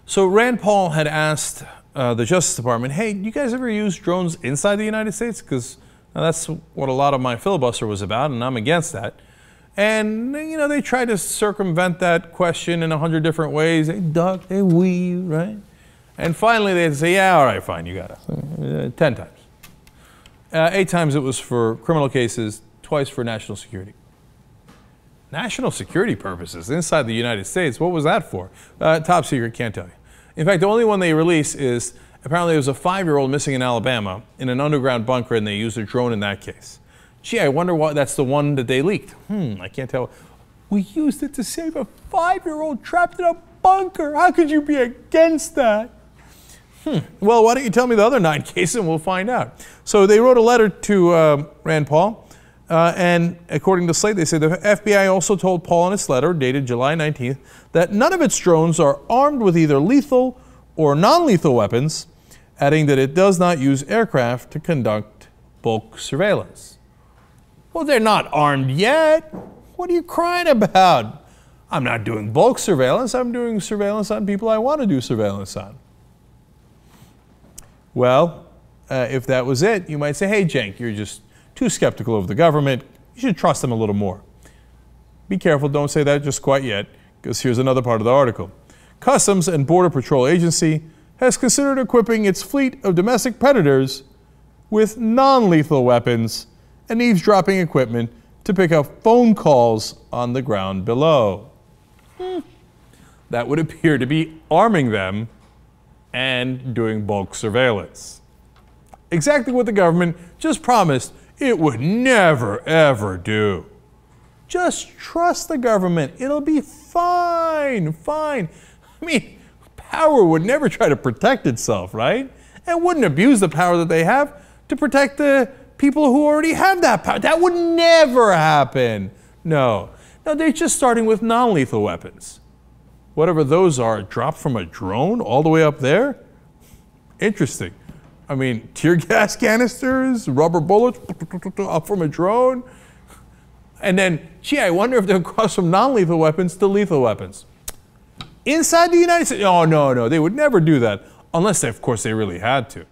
So Rand Paul had asked the Justice Department, hey, do you guys ever use drones inside the United States? Because that's what a lot of my filibuster was about, and I'm against that. And, you know, they tried to circumvent that question in 100 different ways. They duck, they weave, right? And finally they'd say, yeah, all right, fine, you got it. 10 times. 8 times it was for criminal cases, twice for national security. National security purposes inside the United States, what was that for? Top secret, can't tell you. In fact, the only one they release is, apparently there was a 5-year-old missing in Alabama in an underground bunker, and they used a drone in that case. Gee, I wonder why that's the one that they leaked. I can't tell. We used it to save a 5-year-old trapped in a bunker. How could you be against that? Well, why don't you tell me the other 9 cases and we'll find out. So they wrote a letter to Rand Paul, and according to Slate, they say the FBI also told Paul in its letter, dated July 19th, that none of its drones are armed with either lethal or non-lethal weapons, adding that it does not use aircraft to conduct bulk surveillance. Well, they're not armed yet. What are you crying about? I'm not doing bulk surveillance. I'm doing surveillance on people I want to do surveillance on. Well, if that was it, you might say, hey, Cenk, you're just too skeptical of the government. You should trust them a little more. Be careful, don't say that just quite yet, because here's another part of the article. Customs and Border Patrol Agency has considered equipping its fleet of domestic predators with non-lethal weapons and eavesdropping equipment to pick up phone calls on the ground below. That would appear to be arming them and doing bulk surveillance. Exactly what the government just promised it would never, ever do. Just trust the government. It'll be fine, fine. I mean, power would never try to protect itself, right? And wouldn't abuse the power that they have to protect the people who already have that power. That would never happen. No. No, they're just starting with non-lethal weapons. Whatever those are, dropped from a drone all the way up there? Interesting. I mean, tear gas canisters, rubber bullets, up from a drone. And then, gee, I wonder if they'll cross from non-lethal weapons to lethal weapons. Inside the United States? Oh, no, no, they would never do that. Unless, of course, they really had to.